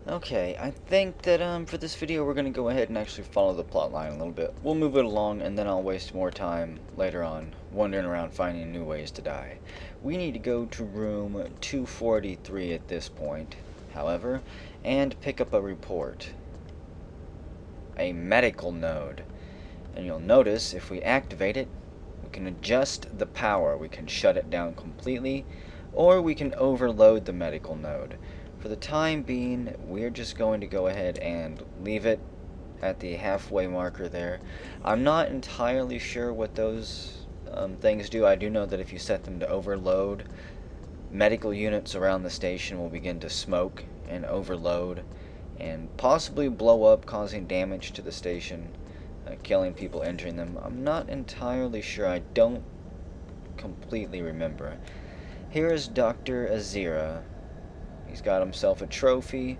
Okay, I think that for this video we're gonna go ahead and actually follow the plot line a little bit. We'll move it along and then I'll waste more time later on wandering around finding new ways to die. We need to go to room 243 at this point, however, and pick up a report. A medical node. And you'll notice if we activate it, we can adjust the power. We can shut it down completely, or we can overload the medical node. For the time being, we're just going to go ahead and leave it at the halfway marker there. I'm not entirely sure what those things do. I do know that if you set them to overload, medical units around the station will begin to smoke and overload and possibly blow up, causing damage to the station, killing people entering them. I'm not entirely sure. I don't completely remember. Here is Dr. Azira. He's got himself a trophy.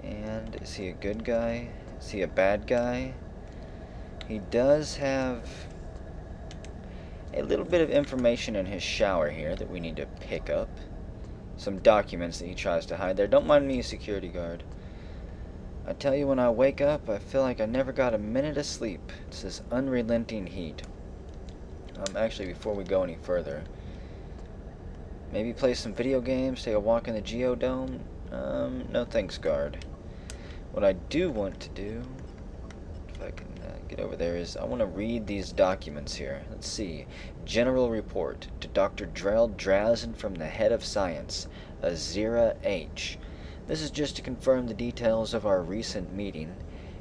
And is he a good guy? Is he a bad guy? He does have a little bit of information in his shower here that we need to pick up. Some documents that he tries to hide there. Don't mind me, security guard. I tell you, when I wake up, I feel like I never got a minute of sleep. It's this unrelenting heat. Actually, before we go any further, maybe play some video games, take a walk in the Geodome? No thanks, guard. What I do want to do, if I can get over there, is I want to read these documents here. Let's see. General report to Dr. Drell Drazen from the head of science, Azira H. This is just to confirm the details of our recent meeting.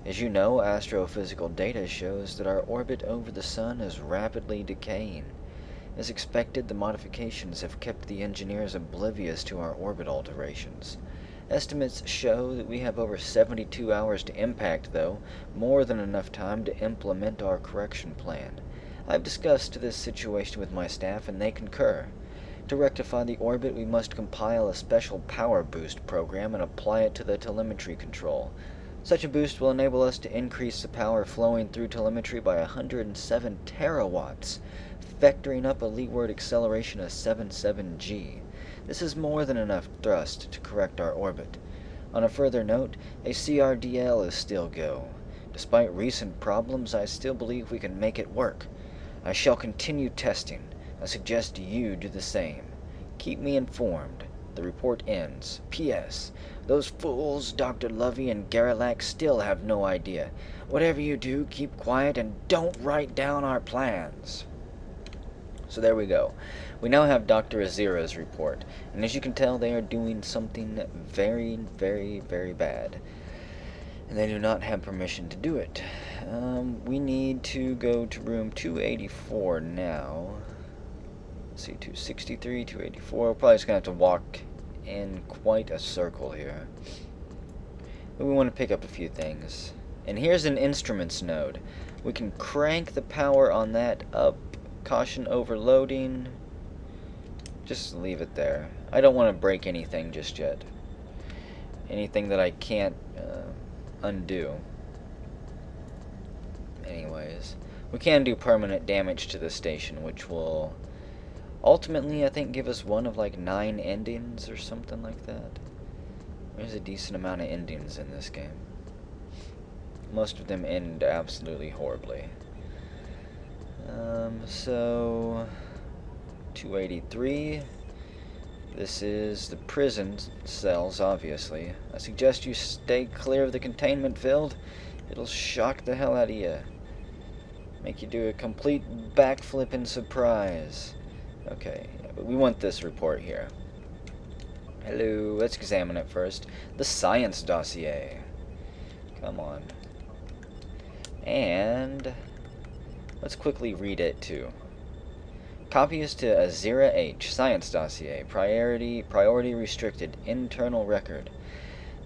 As you know, astrophysical data shows that our orbit over the Sun is rapidly decaying. As expected, the modifications have kept the engineers oblivious to our orbit alterations. Estimates show that we have over 72 hours to impact, though, more than enough time to implement our correction plan. I've discussed this situation with my staff, and they concur. To rectify the orbit, we must compile a special power boost program and apply it to the telemetry control. Such a boost will enable us to increase the power flowing through telemetry by 107 terawatts, vectoring up a leeward acceleration of 77g. This is more than enough thrust to correct our orbit. On a further note, a CRDL is still go. Despite recent problems, I still believe we can make it work. I shall continue testing. I suggest you do the same. Keep me informed. The report ends. P.S. Those fools, Dr. Luvey and Garrelac, still have no idea. Whatever you do, keep quiet and don't write down our plans. So there we go. We now have Dr. Azira's report, and as you can tell, they are doing something very, very, very bad. And they do not have permission to do it. We need to go to room 284 now. Let's see, 263, 284. We're probably just going to have to walk in quite a circle here. But we want to pick up a few things. And here's an instruments node. We can crank the power on that up. Caution overloading. Just leave it there. I don't want to break anything just yet. Anything that I can't undo. Anyways, we can do permanent damage to the station, which will ultimately, I think, give us one of like 9 endings or something like that. There's a decent amount of endings in this game. Most of them end absolutely horribly. So 283. This is the prison cells, obviously. I suggest you stay clear of the containment field. It'll shock the hell out of you. Make you do a complete backflip in surprise. Okay, but we want this report here. Hello, let's examine it first. The science dossier. Come on. And let's quickly read it too. Copies to Azira H. Science dossier. Priority restricted. Internal record.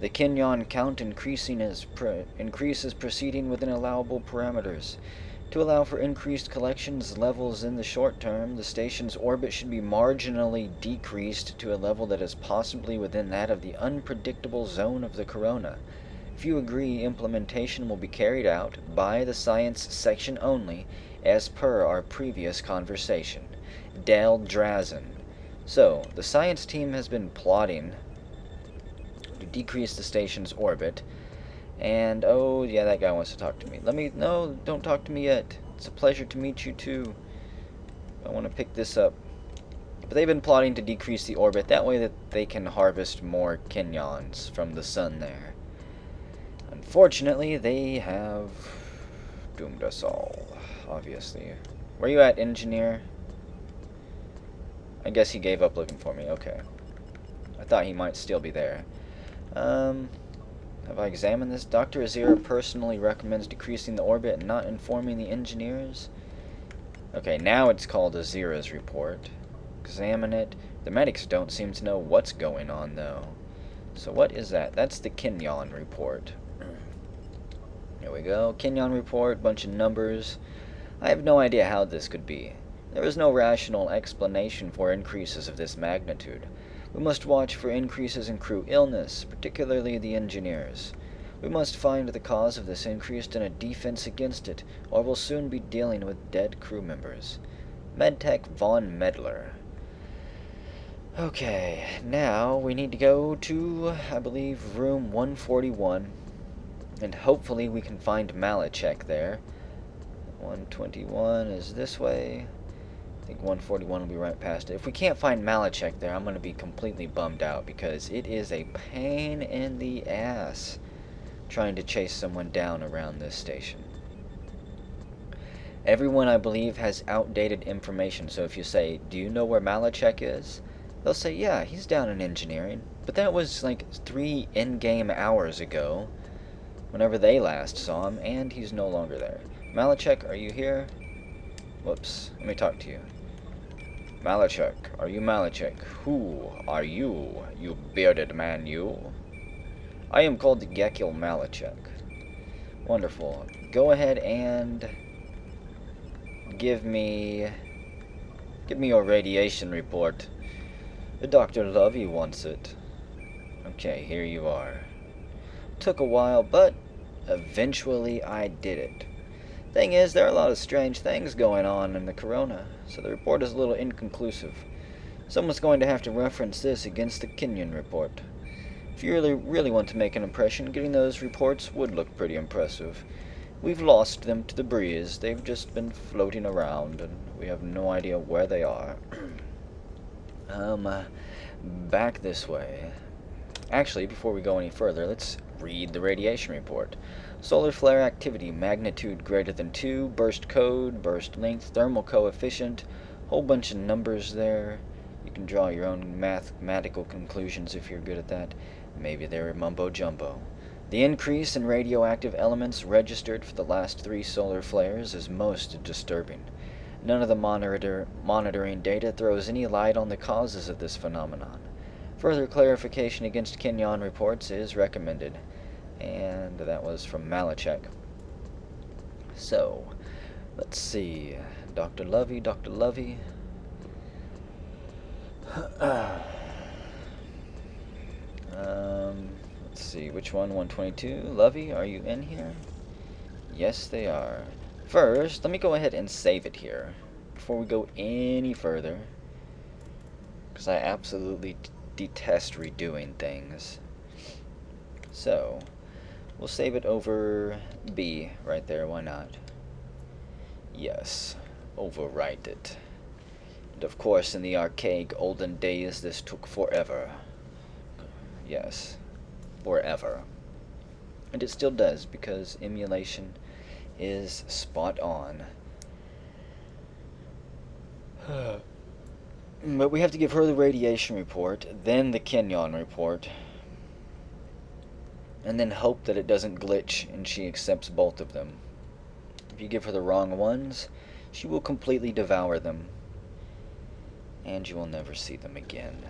The Kinyon count increases proceeding within allowable parameters. To allow for increased collections levels in the short term, the station's orbit should be marginally decreased to a level that is possibly within that of the unpredictable zone of the corona. If you agree, implementation will be carried out by the science section only, as per our previous conversation. Del Drazen. So, the science team has been plotting to decrease the station's orbit. And, oh, yeah, that guy wants to talk to me. No, don't talk to me yet. It's a pleasure to meet you, too. I want to pick this up. But they've been plotting to decrease the orbit. That way that they can harvest more Kenyons from the sun there. Unfortunately, they have doomed us all, obviously. Where you at, engineer? I guess he gave up looking for me. Okay. I thought he might still be there. Have I examined this? Dr. Azira personally recommends decreasing the orbit and not informing the engineers. Okay, now it's called Azira's report. Examine it. The medics don't seem to know what's going on, though. So what is that? That's the Kenyon report. There we go. Kenyon report, bunch of numbers. I have no idea how this could be. There is no rational explanation for increases of this magnitude. We must watch for increases in crew illness, particularly the engineers. We must find the cause of this increase and a defense against it, or we'll soon be dealing with dead crew members. Medtech von Medler. Okay, now we need to go to, I believe, room 141, and hopefully we can find Malichek there. 121 is this way. I think 141 will be right past it. If we can't find Malichek there, I'm going to be completely bummed out, because it is a pain in the ass trying to chase someone down around this station. Everyone, I believe, has outdated information, so if you say, do you know where Malichek is? They'll say, yeah, he's down in engineering. But that was like 3 in-game hours ago, whenever they last saw him, and he's no longer there. Malichek, are you here? Whoops, let me talk to you. Malichek, are you Malichek? Who are you, you bearded man, you? I am called Gekil Malichek. Wonderful. Go ahead and give me your radiation report. Dr. Luvey wants it. Okay, here you are. Took a while, but eventually I did it. Thing is, there are a lot of strange things going on in the corona, so the report is a little inconclusive. Someone's going to have to reference this against the Kenyon report. If you really want to make an impression, getting those reports would look pretty impressive. We've lost them to the breeze. They've just been floating around, and we have no idea where they are. Back this way. Actually, before we go any further, let's read the radiation report. Solar flare activity, magnitude greater than 2, burst code, burst length, thermal coefficient, whole bunch of numbers there. You can draw your own mathematical conclusions if you're good at that. Maybe they're mumbo-jumbo. The increase in radioactive elements registered for the last 3 solar flares is most disturbing. None of the monitoring data throws any light on the causes of this phenomenon. Further clarification against Kenyon reports is recommended. And that was from Malichek. So, let's see. Dr. Luvey. Let's see, which one? 122. Luvey, are you in here? Yes, they are. First, let me go ahead and save it here before we go any further, because I absolutely detest redoing things. So, we'll save it over B right there, why not? Yes, overwrite it. And of course, in the archaic olden days, this took forever. Yes, forever. And it still does, because emulation is spot on. But we have to give her the radiation report, then the Kenyon report, and then hope that it doesn't glitch and she accepts both of them. If you give her the wrong ones, she will completely devour them, and you will never see them again.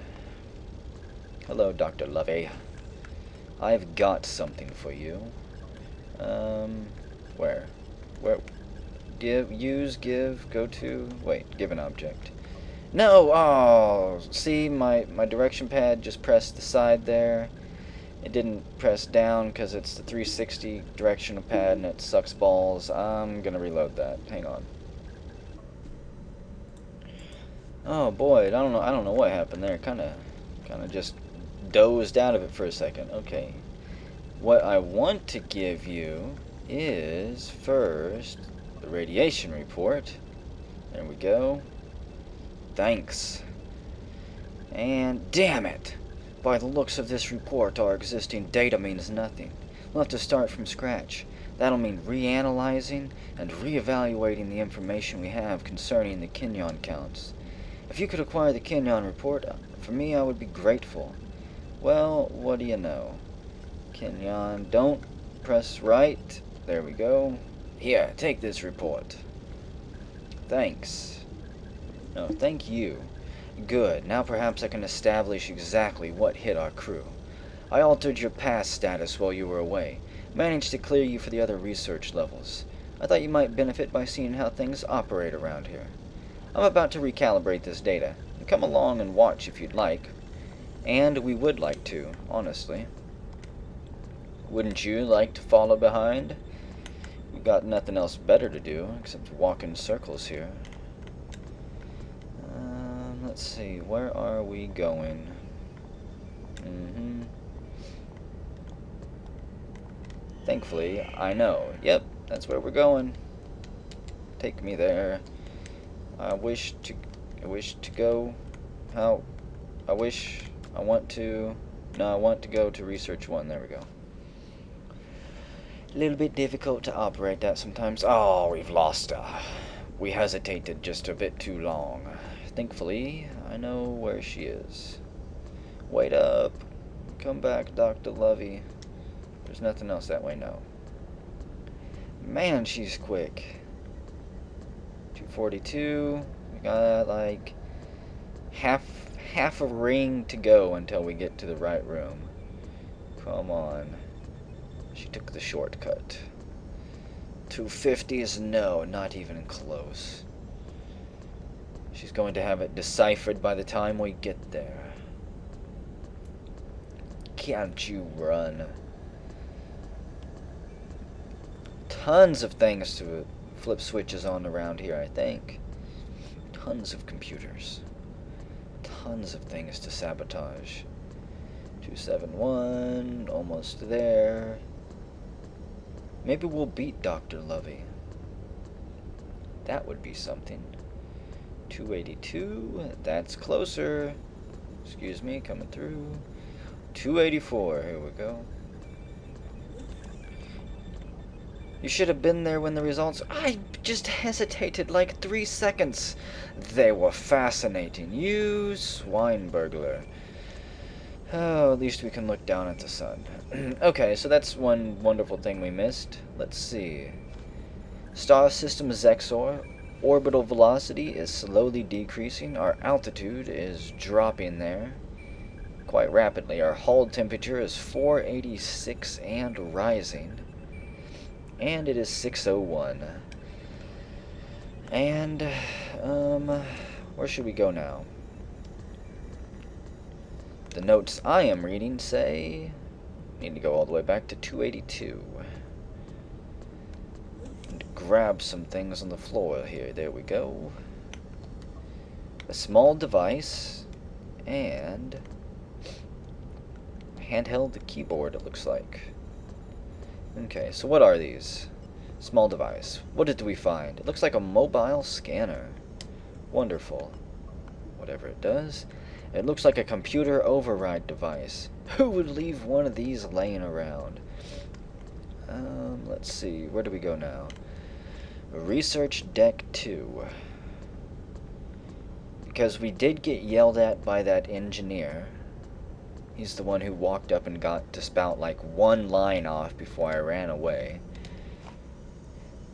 Hello, Dr. Luvey. I've got something for you. Where? Give, go to, wait, give an object. No, oh, see, my direction pad just pressed the side there. It didn't press down because it's the 360 directional pad and it sucks balls. I'm gonna reload that, hang on. Oh boy, I don't know what happened there, kinda just dozed out of it for a second. Okay. What I want to give you is, first, the radiation report. There we go. Thanks. And damn it! By the looks of this report, our existing data means nothing. We'll have to start from scratch. That'll mean reanalyzing and reevaluating the information we have concerning the Kinyon counts. If you could acquire the Kinyon report, for me, I would be grateful. Well, what do you know? Kinyon, don't press right. There we go. Here, take this report. Thanks. No, thank you. Good. Now perhaps I can establish exactly what hit our crew. I altered your pass status while you were away. Managed to clear you for the other research levels. I thought you might benefit by seeing how things operate around here. I'm about to recalibrate this data. Come along and watch if you'd like. And we would like to, honestly. Wouldn't you like to follow behind? We've got nothing else better to do except walk in circles here. Let's see, where are we going? Thankfully, I know. Yep, that's where we're going. Take me there. I want to go to Research 1. There we go. A little bit difficult to operate that sometimes. Oh, we've lost her. We hesitated just a bit too long. Thankfully, I know where she is. Wait up. Come back, Dr. Luvey. There's nothing else that way, no. Man, she's quick. 242. We got like half a ring to go until we get to the right room. Come on. She took the shortcut. 250 is no, not even close. She's going to have it deciphered by the time we get there. Can't you run? Tons of things to flip switches on around here, I think. Tons of computers. Tons of things to sabotage. 271, almost there. Maybe we'll beat Dr. Luvey. That would be something. 282, that's closer. Excuse me, coming through. 284, here we go. You should have been there when the results... I just hesitated like 3 seconds. They were fascinating. You swine burglar. Oh, at least we can look down at the sun. Okay, so that's one wonderful thing we missed. Let's see. Star System Zexor. Orbital velocity is slowly decreasing. Our altitude is dropping there quite rapidly. Our hull temperature is 486 and rising. And it is 601. And, where should we go now? The notes I am reading say... need to go all the way back to 282. And grab some things on the floor here. There we go. A small device. And... handheld keyboard, it looks like. Okay, so what are these? Small device. What did we find? It looks like a mobile scanner. Wonderful. Whatever it does. It looks like a computer override device. Who would leave one of these laying around? Let's see. Where do we go now? Research Deck 2. Because we did get yelled at by that engineer. He's the one who walked up and got to spout like one line off before I ran away.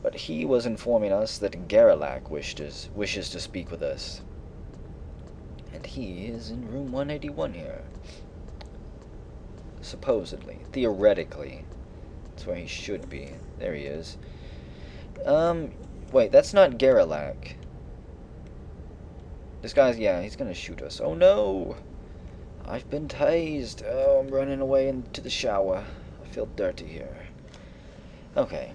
But he was informing us that Garrelak wishes to speak with us. And he is in room 181 here. Supposedly. Theoretically. That's where he should be. There he is. Wait, that's not Garrelak. This guy's, yeah, he's gonna shoot us. Oh no! I've been tased. Oh, I'm running away into the shower. I feel dirty here. Okay.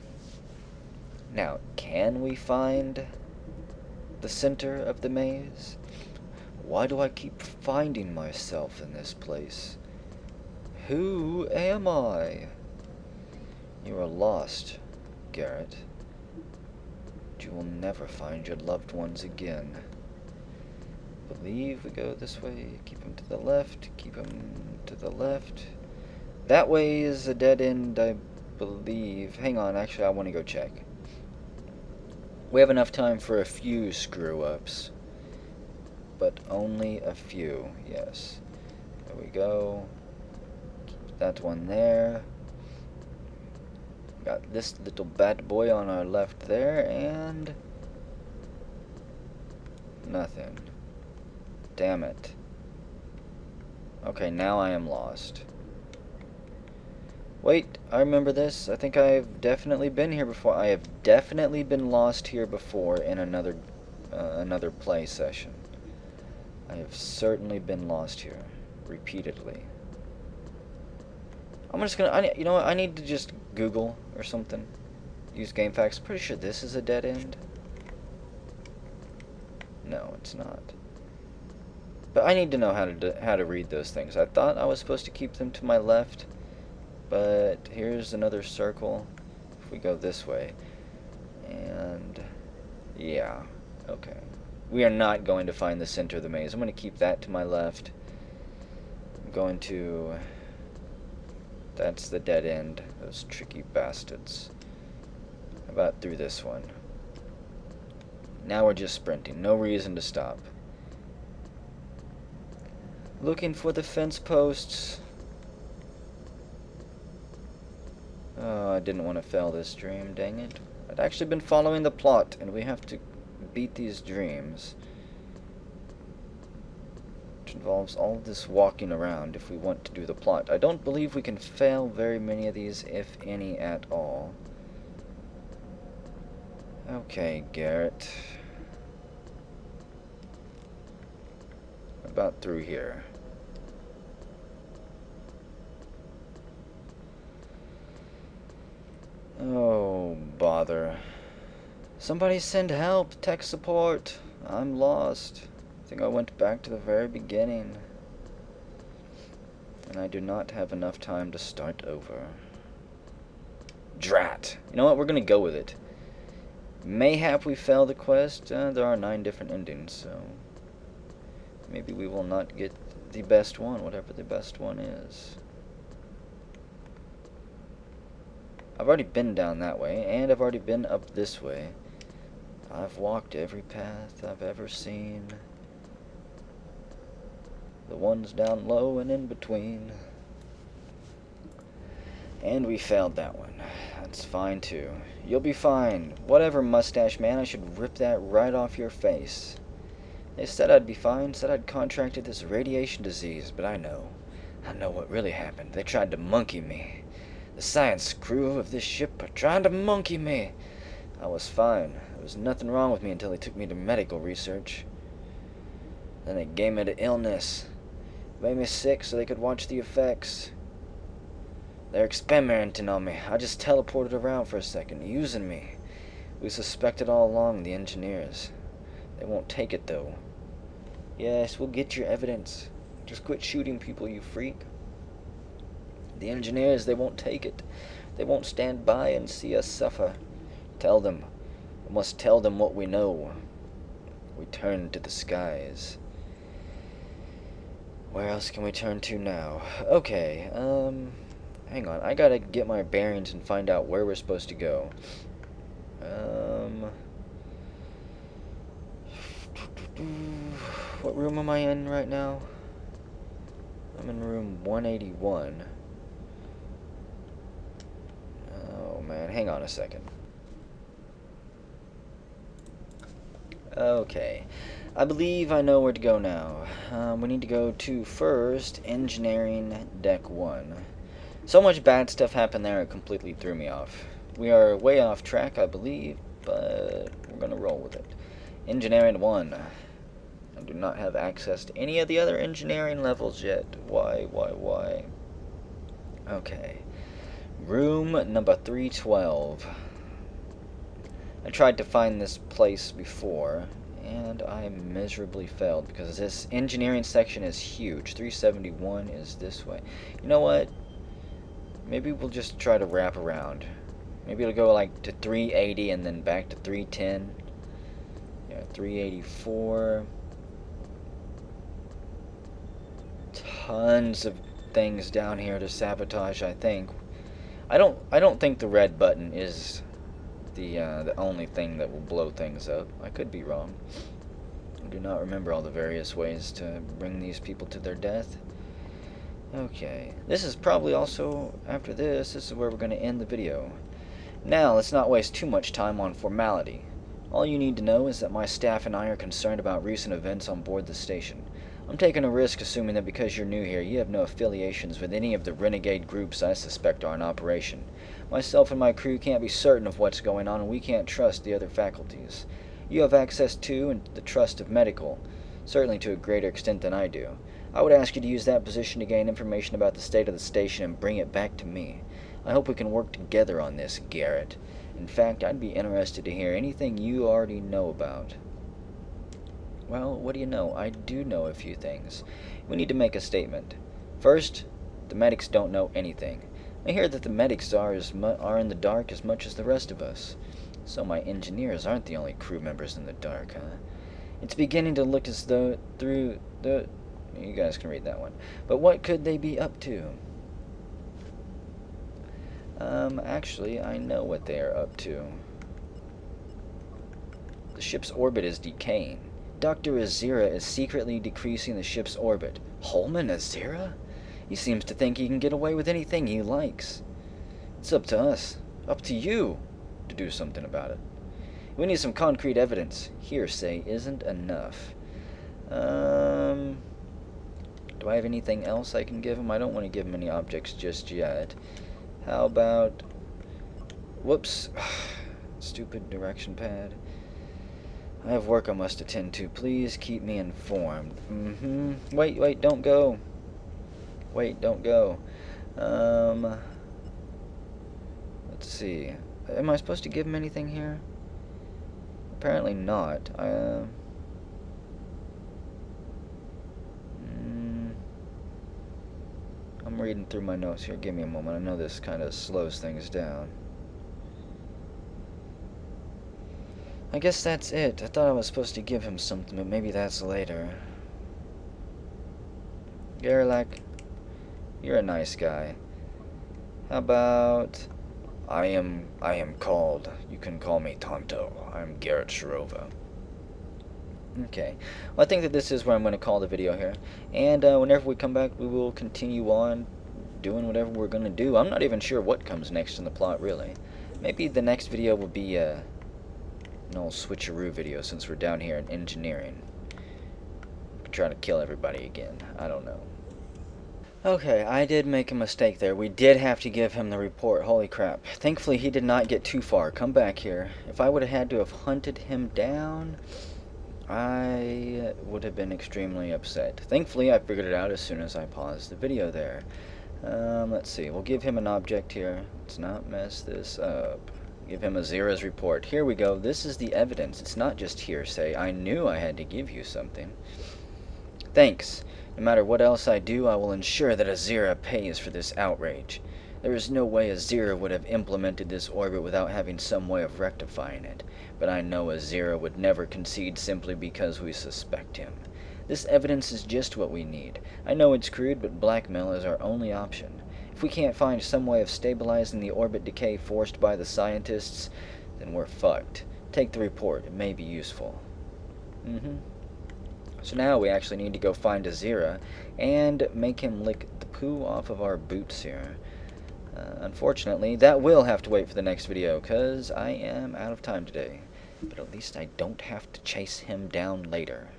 Now, can we find the center of the maze? Why do I keep finding myself in this place? Who am I? You are lost, Garrett. You will never find your loved ones again. Believe we go this way. Keep him to the left. Keep him to the left. That way is a dead end, I believe. Hang on, actually, I want to go check. We have enough time for a few screw-ups. But only a few, yes. There we go. Keep that one there. Got this little bad boy on our left there, and nothing. Damn it. Okay, now I am lost. Wait, I remember this. I think I've definitely been here before. I have definitely been lost here before in another play session. I have certainly been lost here repeatedly. I'm just gonna, you know what, I need to just Google or something. Use GameFAQs. Pretty sure this is a dead end. No, it's not. But I need to know how to read those things. I thought I was supposed to keep them to my left, but here's another circle. If we go this way, and yeah, okay. We are not going to find the center of the maze. I'm going to keep that to my left. I'm going to... That's the dead end. Those tricky bastards. How about through this one? Now we're just sprinting. No reason to stop. Looking for the fence posts. Oh, I didn't want to fail this dream, dang it. I'd actually been following the plot, and we have to beat these dreams. Which involves all this walking around if we want to do the plot. I don't believe we can fail very many of these, if any at all. Okay, Garrett. About through here. Oh, bother. Somebody send help, tech support. I'm lost. I think I went back to the very beginning. And I do not have enough time to start over. Drat. You know what, we're gonna go with it. Mayhap we fail the quest. There are 9 different endings, so... maybe we will not get the best one, whatever the best one is. I've already been down that way, and I've already been up this way. I've walked every path I've ever seen. The ones down low and in between. And we failed that one. That's fine too. You'll be fine. Whatever, mustache man, I should rip that right off your face. They said I'd be fine, said I'd contracted this radiation disease, but I know what really happened. They tried to monkey me. The science crew of this ship are trying to monkey me. I was fine. There was nothing wrong with me until they took me to medical research. Then they gave me to illness. Made me sick so they could watch the effects. They're experimenting on me. I just teleported around for a second, using me. We suspected all along, the engineers. They won't take it, though. Yes, we'll get your evidence. Just quit shooting people, you freak. The engineers, they won't take it. They won't stand by and see us suffer. Tell them. We must tell them what we know. We turn to the skies. Where else can we turn to now? Okay, hang on. I gotta get my bearings and find out where we're supposed to go. What room am I in right now? I'm in room 181. Oh man, hang on a second. Okay, I believe I know where to go now. We need to go to first Engineering Deck 1. So much bad stuff happened there, it completely threw me off. We are way off track, I believe, but we're gonna roll with it. Engineering 1. I do not have access to any of the other engineering levels yet. Why? Okay. Room number 312. I tried to find this place before, and I miserably failed because this engineering section is huge. 371 is this way. You know what? maybe we'll just try to wrap around. Maybe it'll go like to 380 and then back to 310. Yeah, 384. Tons of things down here to sabotage, I think. I don't think the red button is the only thing that will blow things up. I could be wrong. I do not remember all the various ways to bring these people to their death. Okay, this is probably also, after this is where we're going to end the video. Now, let's not waste too much time on formality. All you need to know is that my staff and I are concerned about recent events on board the station. I'm taking a risk assuming that because you're new here, you have no affiliations with any of the renegade groups I suspect are in operation. Myself and my crew can't be certain of what's going on, and we can't trust the other faculties. You have access to and the trust of medical, certainly to a greater extent than I do. I would ask you to use that position to gain information about the state of the station and bring it back to me. I hope we can work together on this, Garrett. In fact, I'd be interested to hear anything you already know about. Well, what do you know? I do know a few things. We need to make a statement. First, the medics don't know anything. I hear that the medics are in the dark as much as the rest of us. So my engineers aren't the only crew members in the dark, huh? It's beginning to look as though through the... You guys can read that one. But what could they be up to? Actually, I know what they are up to. The ship's orbit is decaying. Dr. Azira is secretly decreasing the ship's orbit. Holman Azira? He seems to think he can get away with anything he likes. It's up to us, up to you, to do something about it. We need some concrete evidence. Hearsay isn't enough. Do I have anything else I can give him? I don't want to give him any objects just yet. How about... Whoops. Stupid direction pad. I have work I must attend to. Please keep me informed. Wait, don't go. Wait, don't go. Let's see. Am I supposed to give him anything here? Apparently not. I'm reading through my notes here. Give me a moment. I know this kind of slows things down. I guess that's it. I thought I was supposed to give him something, but maybe that's later. Gerlach, you're a nice guy. How about... I am called. You can call me Tonto. I'm Garrett Shirova. Okay. Well, I think that this is where I'm going to call the video here. And whenever we come back, we will continue on doing whatever we're going to do. I'm not even sure what comes next in the plot, really. Maybe the next video will be an old switcheroo video, since we're down here in engineering. Trying to kill everybody again. I don't know. Okay, I did make a mistake there. We did have to give him the report. Holy crap. Thankfully, he did not get too far. Come back here. If I would have had to have hunted him down, I would have been extremely upset. Thankfully, I figured it out as soon as I paused the video there. Let's see. We'll give him an object here. Let's not mess this up. Give him Azira's report. Here we go. This is the evidence. It's not just hearsay. I knew I had to give you something. Thanks. No matter what else I do, I will ensure that Azira pays for this outrage. There is no way Azira would have implemented this orbit without having some way of rectifying it. But I know Azira would never concede simply because we suspect him. This evidence is just what we need. I know it's crude, but blackmail is our only option. If we can't find some way of stabilizing the orbit decay forced by the scientists, then we're fucked. Take the report. It may be useful. So now we actually need to go find Azira and make him lick the poo off of our boots here. Unfortunately, that will have to wait for the next video, because I am out of time today. But at least I don't have to chase him down later.